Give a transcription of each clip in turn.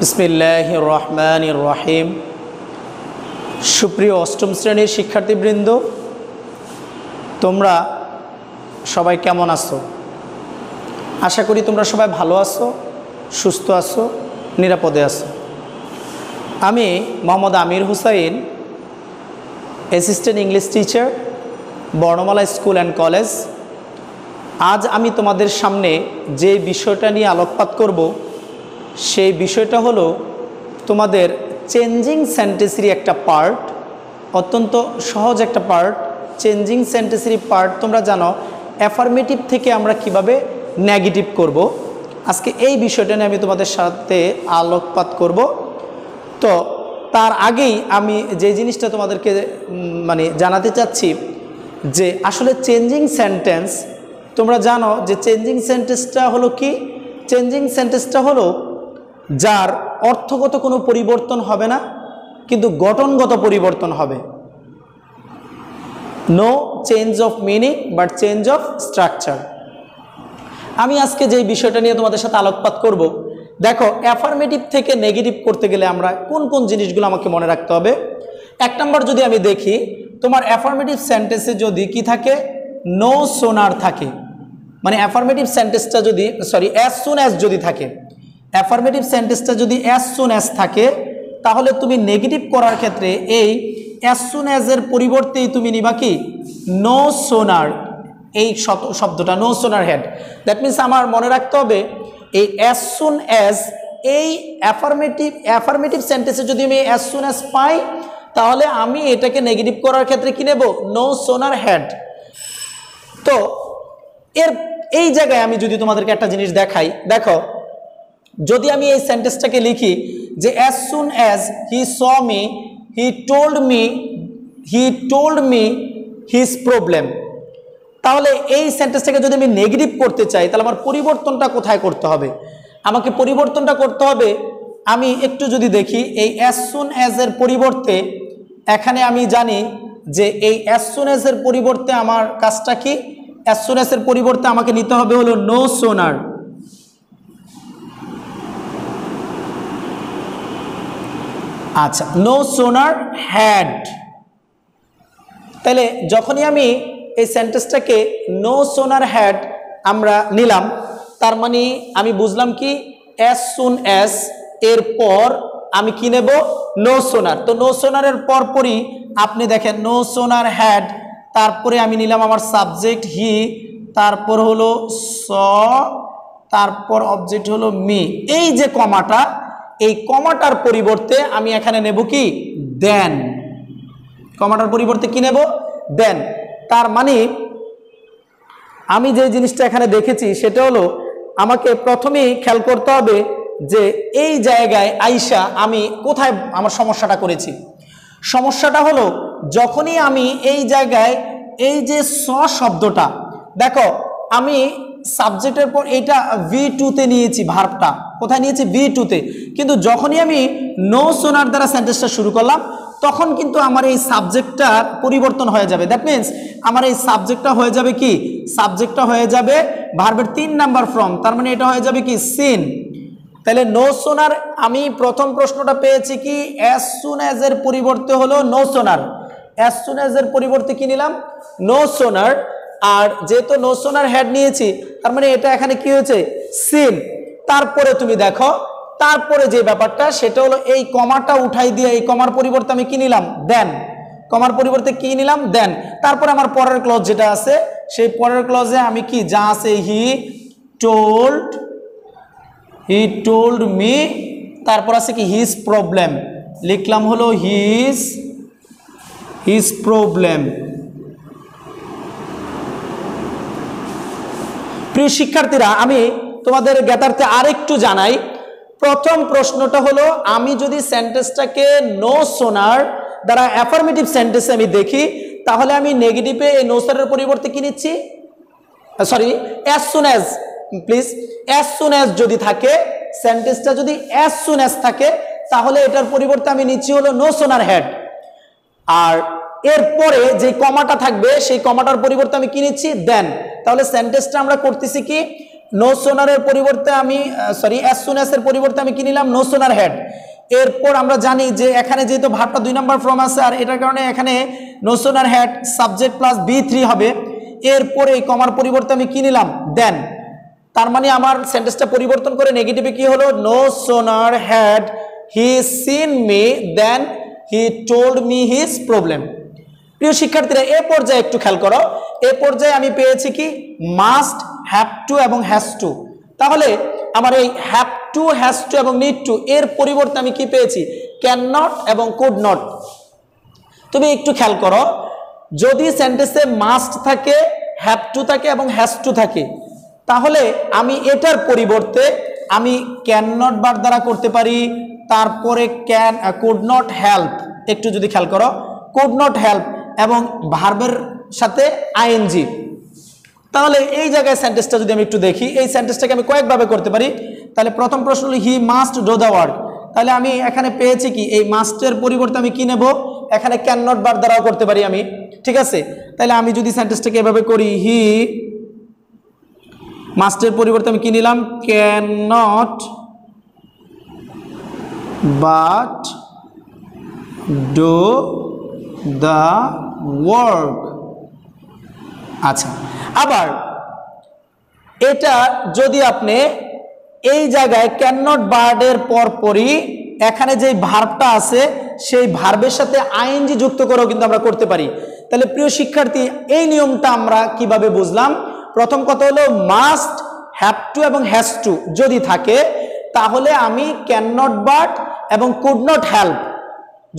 বিসমিল্লাহির রহমানির রহিম। সুপ্রিয় অষ্টম শ্রেণীর শিক্ষার্থীবৃন্দ, তোমরা সবাই কেমন আছো? আশা করি তোমরা সবাই ভালো আছো, সুস্থ আছো, নিরাপদে আছো। আমি মোহাম্মদ আমির হুসাইন, অ্যাসিস্ট্যান্ট ইংলিশ টিচার, বর্ণমালা স্কুল অ্যান্ড কলেজ। আজ আমি তোমাদের সামনে যে বিষয়টা নিয়ে আলোকপাত করব সেই বিষয়টা হলো তোমাদের চেঞ্জিং সেন্টেন্সেরই একটা পার্ট, অত্যন্ত সহজ একটা পার্ট। চেঞ্জিং সেন্টেন্সেরই পার্ট তোমরা জানো অ্যাফার্মেটিভ থেকে আমরা কিভাবে নেগেটিভ করব। আজকে এই বিষয়টা নিয়ে আমি তোমাদের সাথে আলোকপাত করব। তো তার আগেই আমি যে জিনিসটা তোমাদেরকে জানাতে চাচ্ছি যে আসলে চেঞ্জিং সেন্টেন্স, তোমরা জানো যে চেঞ্জিং সেন্টেন্সটা হলো কি? চেঞ্জিং সেন্টেন্সটা হলো যার অর্থগত কোনো পরিবর্তন হবে না, কিন্তু গঠনগত পরিবর্তন হবে। No change of meaning but change of structure. আমি আজকে যে বিষয়টা নিয়ে তোমাদের সাথে আলোকপাত করব, দেখো অ্যাফার্মেটিভ থেকে নেগেটিভ করতে গেলে আমরা কোন কোন জিনিসগুলো আমাকে মনে রাখতে হবে। এক নম্বর, যদি আমি দেখি তোমার অ্যাফার্মেটিভ সেন্টেন্সে যদি কি থাকে, নো সোনার থাকে, মানে অ্যাফার্মেটিভ সেন্টেন্সটা যদি অ্যাজ সুন অ্যাজ যদি থাকে, অ্যাফার্মেটিভ সেন্টেন্সটা যদি অ্যাজ সুন অ্যাজ থাকে, তাহলে তুমি নেগেটিভ করার ক্ষেত্রে এই অ্যাজ সুন অ্যাজের পরিবর্তেই তুমি নিবা কি, নো সোনার, এই শব্দটা no sooner head. That means আমার মনে রাখতে হবে এই অ্যাজ সুন অ্যাজ, এই অ্যাফার্মেটিভ সেন্টেন্সে যদি আমি অ্যাজ সুন অ্যাজ পাই, তাহলে আমি এটাকে নেগেটিভ করার ক্ষেত্রে কি নেব, নো সোনার হেড। তো এই জায়গায় আমি যদি তোমাদেরকে একটা জিনিস দেখাই, দেখো যদি আমি এই সেন্টেন্সটাকে লিখি যে as soon as he saw me he told me his problem, তাহলে এই সেন্টেন্সটাকে যদি আমি নেগেটিভ করতে চাই, তাহলে আমার পরিবর্তনটা কোথায় করতে হবে? আমাকে পরিবর্তনটা করতে হবে, আমি একটু যদি দেখি এই অ্যাজ সুন অ্যাজ এর পরিবর্তে, এখানে আমি জানি যে এই অ্যাজ সুন অ্যাজ এর পরিবর্তে আমার কাজটা কি, অ্যাজ সুন অ্যাজ এর পরিবর্তে আমাকে নিতে হবে হলো নো সোনার। আচ্ছা, নো সোনার হ্যাড। তাহলে যখনই আমি এই সেন্টেন্সটাকে নো সোনার হ্যাড আমরা নিলাম, তার মানে আমি বুঝলাম কি অ্যাজ সুন অ্যাজ এর পর আমি কি নেব, নো সোনার। তো নো সোনারের পরপরই আপনি দেখেন নো সোনার হ্যাড, তারপরে আমি নিলাম আমার সাবজেক্ট হি, তারপর হলো স, তারপর অবজেক্ট হলো মি। এই যে কমাটা, এই কমাটার পরিবর্তে আমি এখানে নেব কি, দেন। কমাটার পরিবর্তে কি নেব, দেন। তার মানে আমি যে জিনিসটা এখানে দেখেছি সেটা হলো আমাকে প্রথমেই খেয়াল করতে হবে যে এই জায়গায় আইসা আমি কোথায় আমার সমস্যাটা করেছি। সমস্যাটা হলো যখনই আমি এই জায়গায় এই যে স শব্দটা, দেখো আমি সাবজেক্টের পর এটা V2-তে নিয়েছি, ভার্বটা কোথায় নিয়েছি, V2-তে, কিন্তু যখনই আমি নো সোনার দ্বারা সেন্টেন্সটা শুরু করলাম, তখন কিন্তু আমার এই সাবজেক্টটা পরিবর্তন হয়ে যাবে। দ্যাট মিনস আমার এই সাবজেক্টটা হয়ে যাবে কি, সাবজেক্টটা হয়ে যাবে ভার্বের 3 নাম্বার ফর্ম, তার মানে এটা হয়ে যাবে কি, সিন। তাহলে নো সোনার, আমি প্রথম প্রশ্নটা পেয়েছি কি, অ্যাজ সুন অ্যাজ এর পরিবর্তে হলো নো সোনার। অ্যাজ সুন অ্যাজ এর পরিবর্তে কি নিলাম, নো সোনার। আর যেহেতু নো সোনার হেড নিয়েছি, তার মানে এটা এখানে কি হয়েছে, সিন। তারপরে তুমি দেখো, তারপরে যে ব্যাপারটা সেটা হলো এই কমাটা উঠাই দিয়ে এই কমার পরিবর্তে আমি কি নিলাম, দেন। কমার পরিবর্তে কি নিলাম, দেন। তারপরে আমার পরের ক্লজ যেটা আছে, সেই পরের ক্লজে আমি কি যা আছে, হি টোল্ড মি, তারপর আছে কি হিজ প্রবলেম, লিখলাম হলো হিজ প্রবলেম। প্রিয় শিক্ষার্থীরা, আমি তোমাদের জ্ঞাতার্থে আরেকটু জানাই। প্রথম প্রশ্নটা হলো আমি যদি সেন্টেন্সটাকে নো সোনার দ্বারা অ্যাফার্মেটিভ সেন্টেন্সে আমি দেখি, তাহলে আমি নেগেটিভে এই নো সোনারের পরিবর্তে কি নিচ্ছি, as soon as, please as soon as যদি থাকে, সেন্টেন্সটা যদি অ্যাজ সুন অ্যাজ থাকে, তাহলে এটার পরিবর্তে আমি নিচ্ছি হলো নো সোনার হেড। আর এরপরে যে কমাটা থাকবে সেই কমাটার পরিবর্তে আমি কি নিচ্ছি, দেন। তাহলে সেন্টেন্সটা আমরা করতেছি কি, নো সোনারের পরিবর্তে আমি সরি অ্যাজ সুন অ্যাজ এর পরিবর্তে আমি কি নিলাম, নো সোনার হ্যাড। এরপর আমরা জানি যে এখানে যেহেতু ভার্বটা 2 নাম্বার ফর্ম আছে, আর এটার কারণে এখানে no sooner had subject plus B3 হবে। এরপরে এই কমার পরিবর্তে আমি কি নিলাম, দেন। তার মানে আমার সেন্টেন্সটা পরিবর্তন করে নেগেটিভে কি হলো, no sooner had he seen me than he told me his problem. প্রিয় শিক্ষার্থীরা, এ পর্যায়ে একটু খেয়াল করো, এ পর্যায়ে আমি পেয়েছি কি মাস্ট, হ্যাভ টু এবং হ্যাজ টু। তাহলে আমার এই হ্যাভ টু, হ্যাজ টু এবং নিড টু এর পরিবর্তে আমি কি পেয়েছি, ক্যান নট এবং কুড নট। তুমি একটু খেয়াল করো, যদি সেন্টেন্সে মাস্ট থাকে, হ্যাভ টু থাকে এবং হ্যাজ টু থাকে, তাহলে আমি এটার পরিবর্তে আমি ক্যান নট বার দ্বারা করতে পারি, তারপরে ক্যান কুড নট হেল্প। একটু যদি খেয়াল করো, কুড নট হেল্প এবং ভার্বের সাথে আইএনজি। তাহলে এই জায়গায় সেন্টেন্সটা যদি আমি একটু দেখি, এই সেন্টেন্সটাকে আমি কয়েকভাবে করতে পারি। তাহলে প্রথম প্রশ্ন হলো he must do the work. তাহলে আমি এখানে পেয়েছি কি, এই মাস্টের পরিবর্তে আমি কি নেব, এখানে ক্যান নট বার দ্বারাও করতে পারি আমি, ঠিক আছে। তাহলে আমি যদি সেন্টেন্সটাকে এভাবে করি, হি মাস্টের পরিবর্তে আমি কি নিলাম, can not but do the work. আচ্ছা, আবার এটা যদি আপনি এই জায়গায় ক্যান নট বার্ডের পরপরই এখানে যে ভার্বটা আছে সেই ভার্বের সাথে আইএনজি যুক্ত করেও কিন্তু আমরা করতে পারি। তাহলে প্রিয় শিক্ষার্থী, এই নিয়মটা আমরা কিভাবে বুঝলাম? প্রথম কথা হলো মাস্ট, হ্যাভ টু এবং হ্যাজ টু যদি থাকে, তাহলে আমি ক্যান নট বাট এবং কুড নট হেল্প,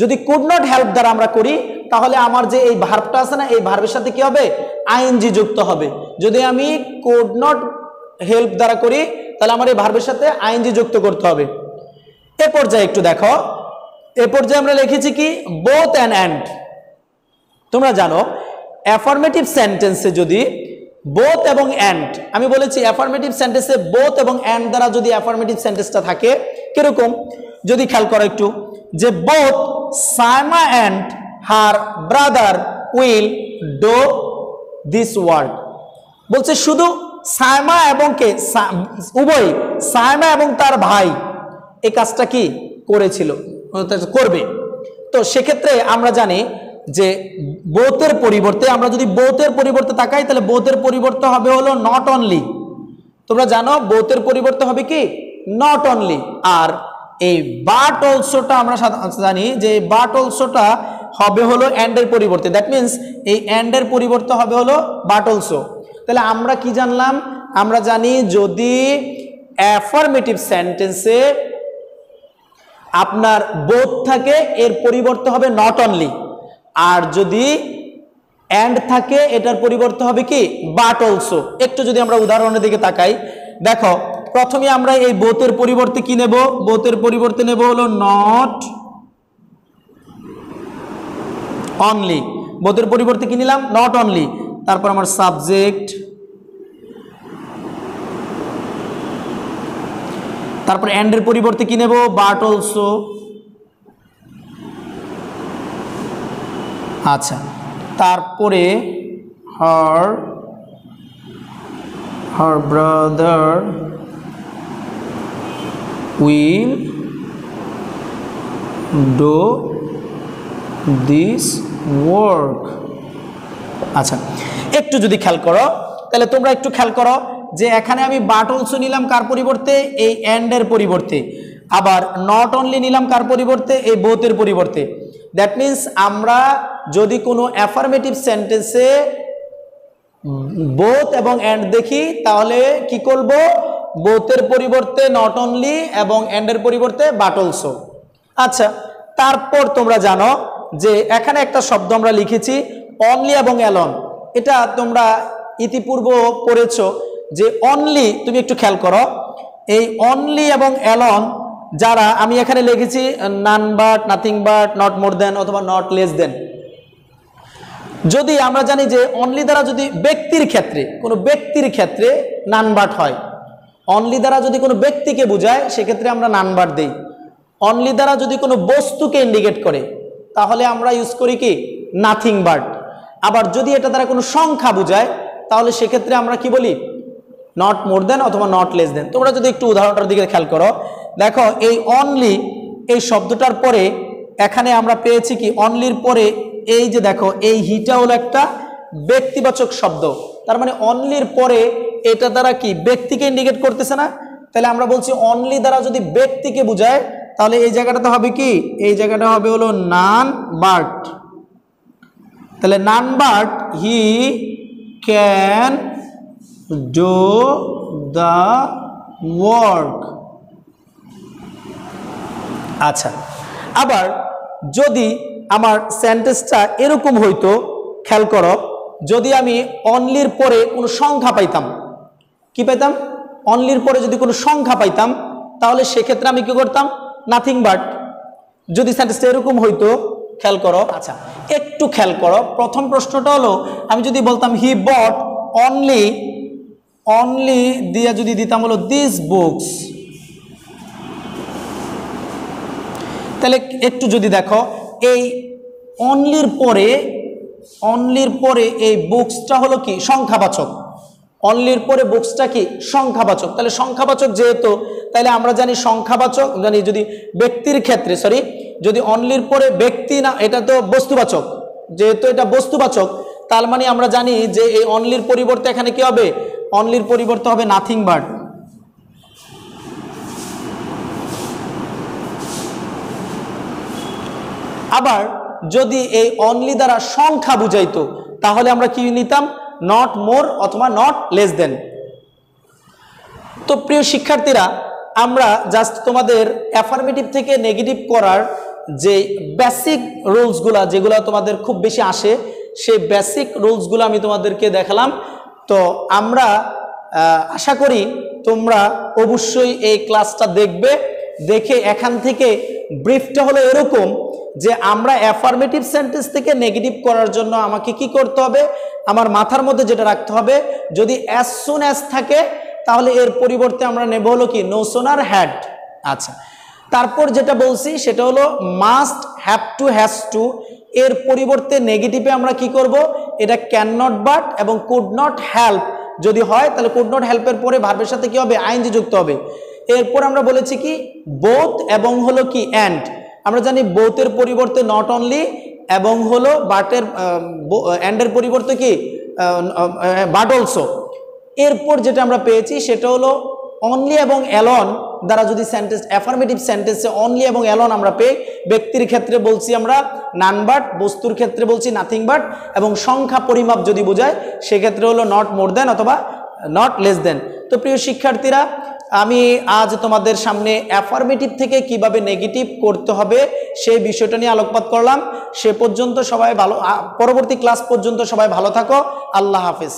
যদি কুড নট হেল্প দ্বারা আমরা করি, তাহলে আমার যে এই ভার্বটা আছে না, এই ভার্বের সাথে কি হবে, আইএনজি যুক্ত হবে। যদি আমি কুড নট হেল্প দ্বারা করি, তাহলে আমার এই ভার্বের সাথে আইএনজি যুক্ত করতে হবে। এ পর্যায়ে একটু দেখো, এ পর্যায়ে আমরা লিখেছি কি বোথ অ্যান্ড অ্যান্ড। তোমরা জানো অ্যাফার্মেটিভ সেন্টেন্সে যদি বোথ এবং অ্যান্ড, আমি বলেছি অ্যাফার্মেটিভ সেন্টেন্সে বোথ এবং অ্যান্ড দ্বারা যদি অ্যাফার্মেটিভ সেন্টেন্সটা থাকে, কিরকম যদি খেয়াল করো একটু, যে both Saima and her brother will do this work. বলছে শুধু সাইমা এবং কে, উভয় সাইমা এবং তার ভাই এই কাজটা কি করেছিল, করবে। তো সেক্ষেত্রে আমরা জানি যে বোথের পরিবর্তে, আমরা যদি বোথের পরিবর্তে তাকাই, তাহলে বোথের পরিবর্তে হবে হলো নট অনলি। তোমরা জানো বোথের পরিবর্তে হবে কি নট অনলি। আর এই বাট অলসোটা আমরা জানি যে বাট অলসোটা হবে হলো অ্যান্ডের পরিবর্তে। দ্যাট মিনস এই অ্যান্ডের পরিবর্তে হবে হলো বাট অলসো। তাহলে আমরা কি জানলাম? আমরা জানি যদি অ্যাফার্মেটিভ সেন্টেন্সে আপনার বোথ থাকে, এর পরিবর্তে হবে নট অনলি। আর যদি অ্যান্ড থাকে, এটার পরিবর্তে হবে কি বাট অলসো। একটু যদি আমরা উদাহরণের দিকে তাকাই, দেখো প্রথমে আমরা এই বোথের পরিবর্তে কি নেব, বোথের পরিবর্তে নেব হলো নট অনলি। বোথের পরিবর্তে কি নিলাম, নট অনলি। তারপর আমার সাবজেক্ট, তারপর অ্যান্ডের পরিবর্তে কি নেব, বাট অলসো। আচ্ছা, তারপরে her brother will do this work। আচ্ছা, একটু যদি খেয়াল করো, তাহলে তোমরা একটু খেয়াল করো যে এখানে আমি বাট অলসো নিলাম কার পরিবর্তে, এই অ্যান্ডের পরিবর্তে। আবার নট অনলি নিলাম কার পরিবর্তে, এই বোথের পরিবর্তে। দ্যাট মিন্স আমরা যদি কোনো অ্যাফার্মেটিভ সেন্টেন্সে বোথ এবং অ্যান্ড দেখি, তাহলে কি করব, বোথের পরিবর্তে নট অনলি এবং অ্যান্ডের পরিবর্তে বাট অলসো। আচ্ছা, তারপর তোমরা জানো যে এখানে একটা শব্দ আমরা লিখেছি অনলি এবং অ্যালন। এটা তোমরা ইতিপূর্ব পড়েছো যে অনলি, তুমি একটু খেয়াল করো, এই অনলি এবং অ্যালন যারা, আমি এখানে লিখেছি none but, nothing but, not more than অথবা নট লেস দেন। যদি আমরা জানি যে অনলি দ্বারা যদি ব্যক্তির ক্ষেত্রে, কোনো ব্যক্তির ক্ষেত্রে নান বাট হয়, অনলি দ্বারা যদি কোনো ব্যক্তিকে বোঝায় সেক্ষেত্রে আমরা নান বাট দেই। অনলি দ্বারা যদি কোনো বস্তুকে ইন্ডিকেট করে, তাহলে আমরা ইউজ করি কি নাথিং বাট। আবার যদি এটা দ্বারা কোনো সংখ্যা বোঝায়, তাহলে সেক্ষেত্রে আমরা কি বলি, নট মোর দেন অথবা নট লেস দেন। তোমরা যদি একটু উদাহরণটার দিকে খেয়াল করো, দেখো এই অনলি এই শব্দটার পরে এখানে আমরা পেয়েছি কি, অনলির পরে এই যে দেখো এই হিটা হলো একটা ব্যক্তিবাচক শব্দ, তার মানে অনলির পরে এটা দ্বারা কি ব্যক্তিকে ইন্ডিকেট করতেছে না? তাহলে আমরা বলছি অনলি দ্বারা যদি ব্যক্তিকে বোঝায় তাহলে এই জায়গাটাতে হবে কি, এই জায়গাটা হবে হলো নান বার্ড। তাহলে none but he can do the work. আচ্ছা, আবার যদি আমার সেন্টেন্সটা এরকম হইতো, খেয়াল করো, যদি আমি অনলির পরে কোনো সংখ্যা পাইতাম, কি পাইতাম, অনলির পরে যদি কোনো সংখ্যা পাইতাম তাহলে সেক্ষেত্রে আমি কি করতাম, নাথিং বাট। যদি সেন্টেন্সটা এরকম হইতো, খেয়াল করো, আচ্ছা একটু খেয়াল করো, প্রথম প্রশ্নটা হলো আমি যদি বলতাম হি বট অনলি, অনলি দিয়ে যদি দিতাম হলো দিস বুকস, তাহলে একটু যদি দেখো এই অনলির পরে এই বুকসটা হলো কি সংখ্যাবাচক, অনলির পরে বুকসটা কি সংখ্যাবাচক। তাহলে সংখ্যাবাচক যেহেতু, তাহলে আমরা জানি সংখ্যাবাচক, জানি যদি ব্যক্তির ক্ষেত্রে, সরি যদি অনলির পরে ব্যক্তি না, এটা তো বস্তুবাচক, যেহেতু এটা বস্তুবাচক তার মানে আমরা জানি যে এই অনলির পরিবর্তে এখানে কি হবে, অনলির পরিবর্তে হবে নাথিং বাট। আবার যদি এই অনলি দ্বারা সংখ্যা বুঝাইতো তাহলে আমরা কি নিতাম, নট মোর অথবা নট লেস দেন। তো প্রিয় শিক্ষার্থীরা, আমরা জাস্ট তোমাদের অ্যাফার্মেটিভ থেকে নেগেটিভ করার যে বেসিক রুলসগুলা, যেগুলো তোমাদের খুব বেশি আসে, সেই বেসিক রুলসগুলো আমি তোমাদেরকে দেখালাম। তো আমরা আশা করি তোমরা অবশ্যই এই ক্লাসটা দেখবে, দেখে এখান থেকে ব্রিফটা হলো এরকম যে আমরা অ্যাফার্মেটিভ সেন্টেন্স থেকে নেগেটিভ করার জন্য আমাকে কি করতে হবে, আমার মাথার মধ্যে যেটা রাখতে হবে, যদি অ্যাজ সুন অ্যাজ থাকে তাহলে এর পরিবর্তে আমরা নেব হলো কি নো সোনার হ্যাড। আচ্ছা, তারপর যেটা বলছি সেটা হলো must, have to, has to, এর পরিবর্তে নেগেটিভে আমরা কি করব, এটা ক্যান নট বাট এবং কুড নট হেল্প যদি হয় তাহলে কুড নট হেল্পের পরে ভার্বের সাথে কি হবে, আইএনজি যুক্ত হবে। এরপর আমরা বলেছি কি বোথ এবং হলো কি অ্যান্ড, আমরা জানি বোথের পরিবর্তে নট অনলি এবং হলো বাটের অ্যান্ডের পরিবর্তে কি বাট অলসো। এরপর যেটা আমরা পেয়েছি সেটা হলো অনলি এবং অ্যালন দ্বারা যদি সেন্টেন্স, অ্যাফার্মেটিভ সেন্টেন্সে অনলি এবং অ্যালন আমরা পেয়ে, ব্যক্তির ক্ষেত্রে বলছি আমরা নান বাট, বস্তুর ক্ষেত্রে বলছি নাথিং বাট, এবং সংখ্যা পরিমাপ যদি বোঝায় সেক্ষেত্রে হলো নট মোর দেন অথবা নট লেস দেন। তো প্রিয় শিক্ষার্থীরা, আমি আজ তোমাদের সামনে অ্যাফার্মেটিভ থেকে কিভাবে নেগেটিভ করতে হবে সেই বিষয়টা নিয়ে আলোকপাত করলাম। সে পর্যন্ত সবাই ভালো, পরবর্তী ক্লাস পর্যন্ত সবাই ভালো থাকো। আল্লাহ হাফেজ।